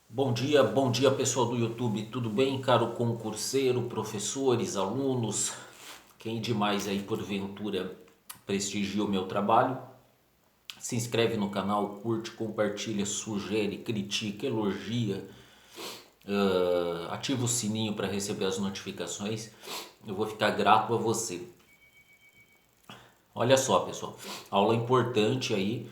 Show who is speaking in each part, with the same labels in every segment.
Speaker 1: Bom dia pessoal do YouTube, tudo bem, caro concurseiro, professores, alunos, quem demais aí porventura prestigia o meu trabalho? Se inscreve no canal, curte, compartilha, sugere, critica, elogia, ativa o sininho para receber as notificações, eu vou ficar grato a você. Olha só pessoal, aula importante aí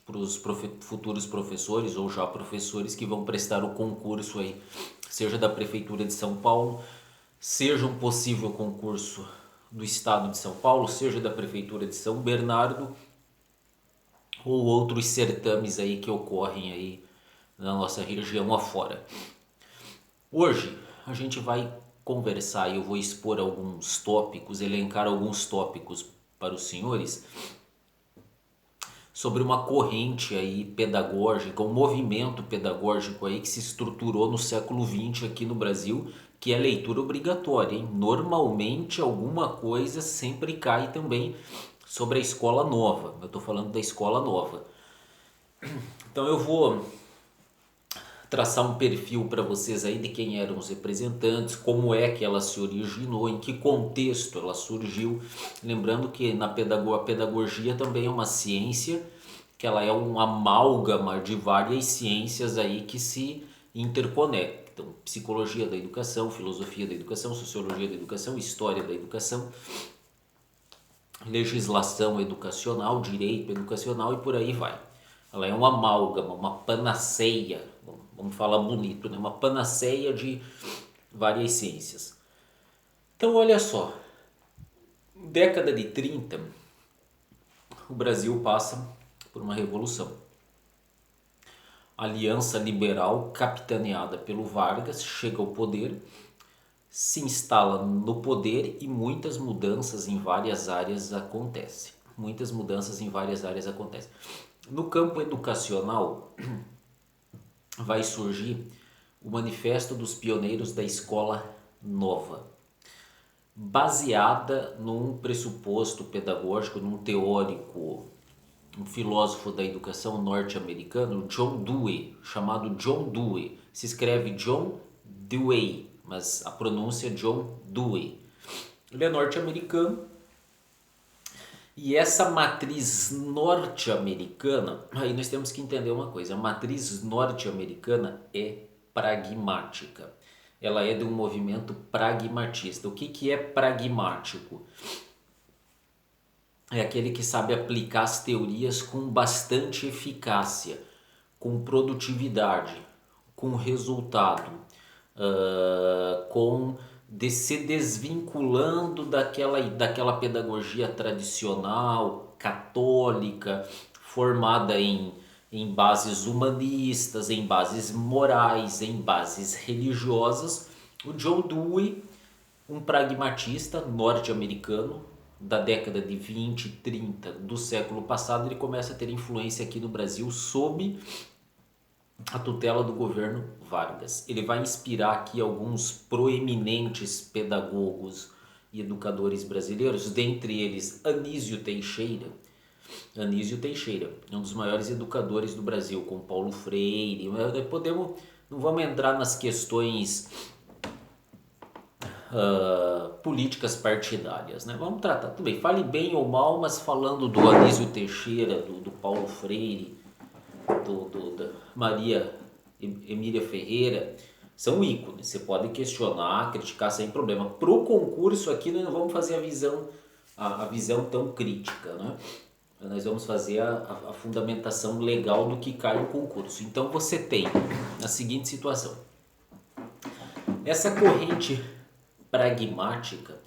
Speaker 1: para os futuros professores ou já professores que vão prestar o concurso aí, seja da Prefeitura de São Paulo, seja um possível concurso do Estado de São Paulo, seja da Prefeitura de São Bernardo ou outros certames aí que ocorrem aí na nossa região afora. Hoje a gente vai conversar e eu vou expor alguns tópicos, elencar alguns tópicos para os senhores sobre uma corrente aí pedagógica, um movimento pedagógico aí que se estruturou no século XX aqui no Brasil, que é a leitura obrigatória, hein? Normalmente alguma coisa sempre cai também sobre a escola nova. Eu estou falando da escola nova. Então eu vou traçar um perfil para vocês aí de quem eram os representantes, como é que ela se originou, em que contexto ela surgiu. Lembrando que a pedagogia também é uma ciência, que ela é um amálgama de várias ciências aí que se interconectam. Psicologia da educação, filosofia da educação, sociologia da educação, história da educação, legislação educacional, direito educacional e por aí vai. Ela é um amálgama, uma panaceia, vamos falar bonito, né? Uma panaceia de várias ciências. Então olha só, década de 30, o Brasil passa por uma revolução. A Aliança Liberal, capitaneada pelo Vargas, chega ao poder, se instala no poder e muitas mudanças em várias áreas acontecem. Muitas mudanças em várias áreas acontecem. No campo educacional, vai surgir o Manifesto dos Pioneiros da Escola Nova, baseada num pressuposto pedagógico, num teórico, um filósofo da educação norte-americano, John Dewey, chamado John Dewey. Se escreve John Dewey, mas a pronúncia é John Dewey. Ele é norte-americano. E essa matriz norte-americana, aí nós temos que entender uma coisa, a matriz norte-americana é pragmática. Ela é de um movimento pragmatista. O que é pragmático? É aquele que sabe aplicar as teorias com bastante eficácia, com produtividade, com resultado, se desvinculando daquela pedagogia tradicional, católica, formada em bases humanistas, em bases morais, em bases religiosas. O John Dewey, um pragmatista norte-americano da década de 20 e 30 do século passado, ele começa a ter influência aqui no Brasil sob a tutela do governo Vargas. Ele vai inspirar aqui alguns proeminentes pedagogos e educadores brasileiros, dentre eles Anísio Teixeira. Anísio Teixeira é um dos maiores educadores do Brasil, com Paulo Freire. Não vamos entrar nas questões políticas partidárias, né? Vamos tratar, tudo bem, fale bem ou mal, mas falando do Anísio Teixeira, do Paulo Freire, da Maria Emília Ferreira, são ícones. Você pode questionar, criticar sem problema. Pro concurso aqui nós não vamos fazer a visão tão crítica, né? Nós vamos fazer a fundamentação legal do que cai no concurso. Então você tem a seguinte situação. Essa corrente pragmática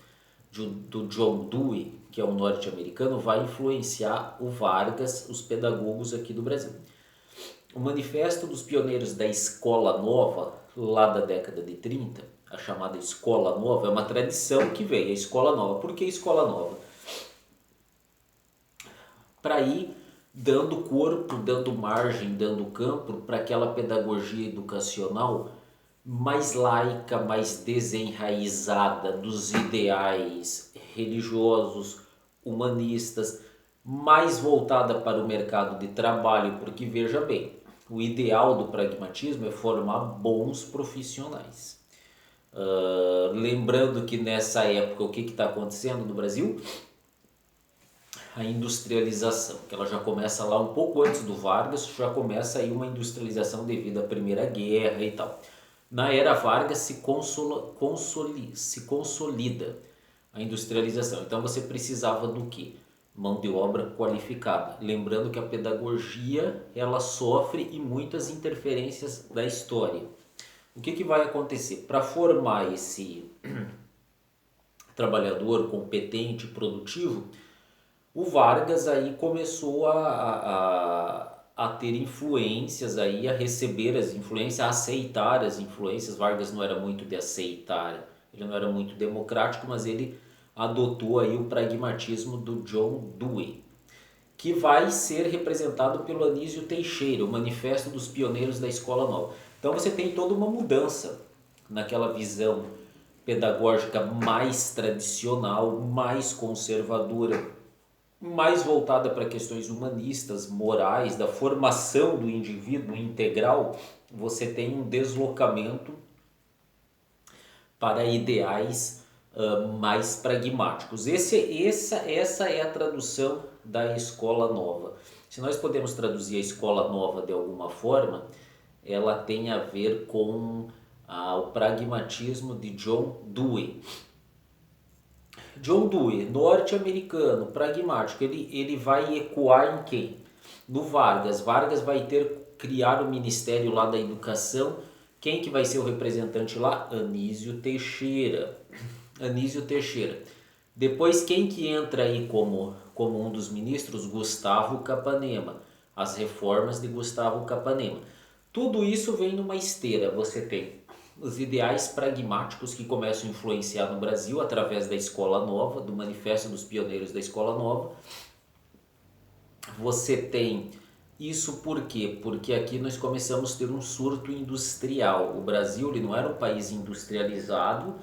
Speaker 1: do John Dewey, que é um norte-americano, vai influenciar o Vargas, os pedagogos aqui do Brasil. O Manifesto dos Pioneiros da Escola Nova, lá da década de 30, a chamada Escola Nova, é uma tradição que veio, a Escola Nova. Por que Escola Nova? Para ir dando corpo, dando margem, dando campo para aquela pedagogia educacional mais laica, mais desenraizada dos ideais religiosos, humanistas, mais voltada para o mercado de trabalho, porque veja bem, o ideal do pragmatismo é formar bons profissionais. Lembrando que nessa época o que está acontecendo no Brasil? A industrialização, que ela já começa lá um pouco antes do Vargas, já começa aí uma industrialização devido à Primeira Guerra e tal. Na era Vargas se consolida a industrialização. Então você precisava do quê? Mão de obra qualificada. Lembrando que a pedagogia ela sofre e muitas interferências da história. O que vai acontecer? Para formar esse trabalhador competente, produtivo, o Vargas aí começou a ter influências aí, a receber as influências, a aceitar as influências. Vargas não era muito de aceitar, ele não era muito democrático, mas ele adotou aí o pragmatismo do John Dewey, que vai ser representado pelo Anísio Teixeira, o Manifesto dos Pioneiros da Escola Nova. Então você tem toda uma mudança naquela visão pedagógica mais tradicional, mais conservadora, mais voltada para questões humanistas, morais, da formação do indivíduo integral. Você tem um deslocamento para ideais mais pragmáticos. Essa é a tradução da escola nova. Se nós podemos traduzir a escola nova de alguma forma, ela tem a ver com o pragmatismo de John Dewey. John Dewey, norte-americano, pragmático, ele vai ecoar em quem? No Vargas. Vargas vai criar o Ministério lá da Educação. Quem que vai ser o representante lá? Anísio Teixeira. Anísio Teixeira. Depois quem que entra aí como um dos ministros? Gustavo Capanema. As reformas de Gustavo Capanema. Tudo isso vem numa esteira. Você tem os ideais pragmáticos que começam a influenciar no Brasil através da Escola Nova, do Manifesto dos Pioneiros da Escola Nova. Você tem isso por quê? Porque aqui nós começamos a ter um surto industrial. O Brasil ele não era um país industrializado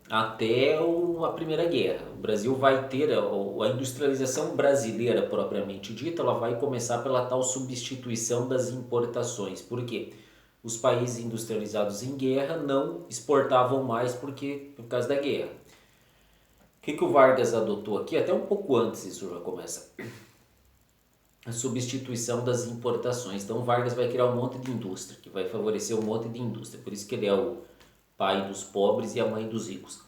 Speaker 1: até a Primeira Guerra. O Brasil vai ter a industrialização brasileira propriamente dita, ela vai começar pela tal substituição das importações. Por quê? Os países industrializados em guerra não exportavam mais por causa da guerra. O que o Vargas adotou aqui? Até um pouco antes isso já começa. A substituição das importações. Então Vargas vai criar um monte de indústria, que vai favorecer um monte de indústria. Por isso que ele é o pai dos pobres e a mãe dos ricos.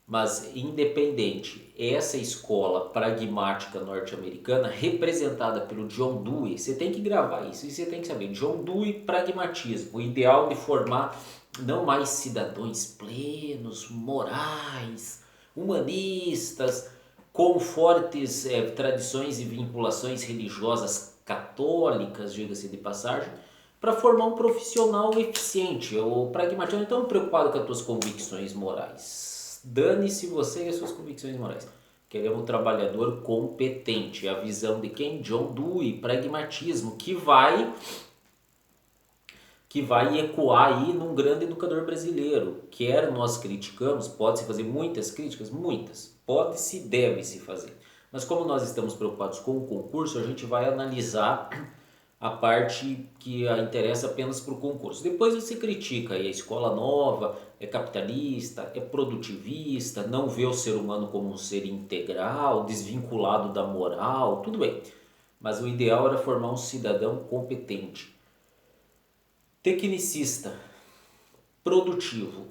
Speaker 1: Mas independente, essa escola pragmática norte-americana, representada pelo John Dewey, você tem que gravar isso e você tem que saber. John Dewey, pragmatismo, o ideal de formar não mais cidadãos plenos, morais, humanistas, com fortes tradições e vinculações religiosas católicas, diga-se de passagem, para formar um profissional eficiente. O pragmatismo não é tão preocupado com as suas convicções morais. Dane-se você e as suas convicções morais. Queremos um trabalhador competente. A visão de quem? John Dewey, pragmatismo, que vai ecoar aí num grande educador brasileiro. Quer nós criticamos, pode-se fazer muitas críticas, muitas. Pode-se, deve-se fazer. Mas como nós estamos preocupados com o concurso, a gente vai analisar a parte que interessa apenas para o concurso. Depois você critica aí a escola nova, é capitalista, é produtivista, não vê o ser humano como um ser integral, desvinculado da moral, tudo bem. Mas o ideal era formar um cidadão competente, tecnicista, produtivo.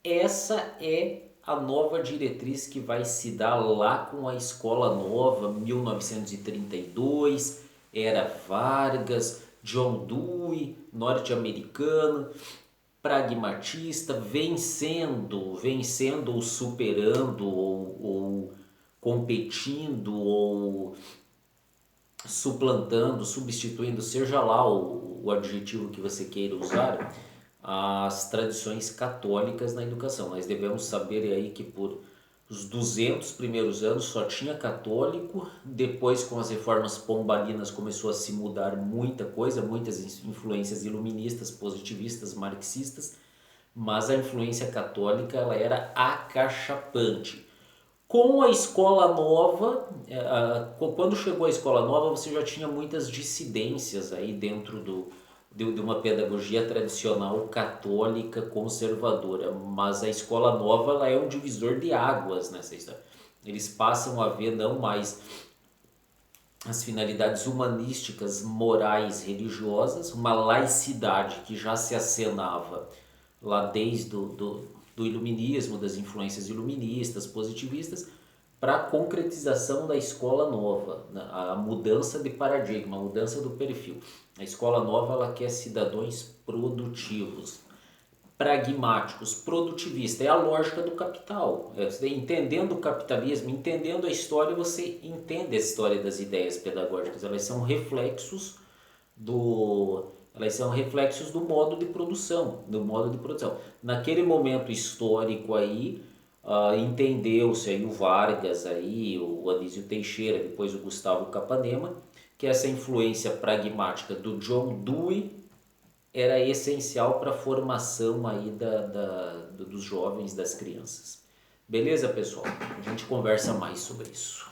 Speaker 1: Essa é a nova diretriz que vai se dar lá com a escola nova, 1932, era Vargas, John Dewey, norte-americano, pragmatista, vencendo ou superando ou competindo ou suplantando, substituindo, seja lá o adjetivo que você queira usar, as tradições católicas na educação. Nós devemos saber aí que por os 200 primeiros anos só tinha católico, depois com as reformas pombalinas começou a se mudar muita coisa, muitas influências iluministas, positivistas, marxistas, mas a influência católica ela era acachapante. Com a escola nova, quando chegou a escola nova, você já tinha muitas dissidências aí dentro de uma pedagogia tradicional católica conservadora, mas a escola nova ela é um divisor de águas nessa história. Eles passam a ver não mais as finalidades humanísticas, morais, religiosas, uma laicidade que já se acenava lá desde do iluminismo, das influências iluministas, positivistas, para a concretização da escola nova, a mudança de paradigma, a mudança do perfil. A escola nova ela quer cidadãos produtivos, pragmáticos, produtivistas. É a lógica do capital. Entendendo o capitalismo, entendendo a história, você entende a história das ideias pedagógicas. Elas são reflexos do modo de produção, Naquele momento histórico aí, entendeu-se aí o Vargas, aí, o Anísio Teixeira, depois o Gustavo Capanema, que essa influência pragmática do John Dewey era essencial para a formação aí dos jovens, das crianças. Beleza, pessoal? A gente conversa mais sobre isso.